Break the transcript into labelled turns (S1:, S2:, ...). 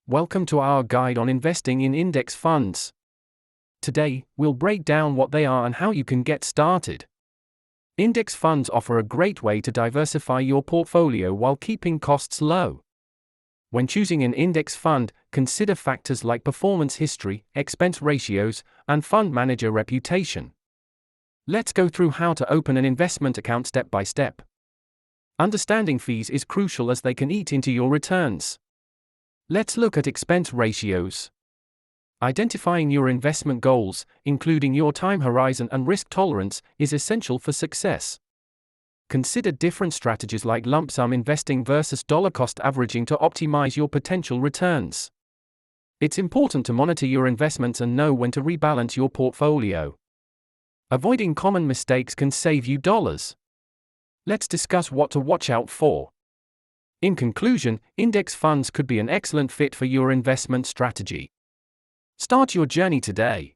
S1: Welcome to our guide on investing in index funds. Today, we'll break down what they are and how you can get started. Index funds offer a great way to diversify your portfolio while keeping costs low. When choosing an index fund, consider factors like performance history, expense ratios, and fund manager reputation. Let's go through how to open an investment account step by step. Understanding fees is crucial as they can eat into your returns. Let's look at expense ratios. Identifying your investment goals, including your time horizon and risk tolerance, is essential for success. Consider different strategies like lump sum investing versus dollar cost averaging to optimize your potential returns. It's important to monitor your investments and know when to rebalance your portfolio. Avoiding common mistakes can save you dollars. Let's discuss what to watch out for. In conclusion, index funds could be an excellent fit for your investment strategy. Start your journey today.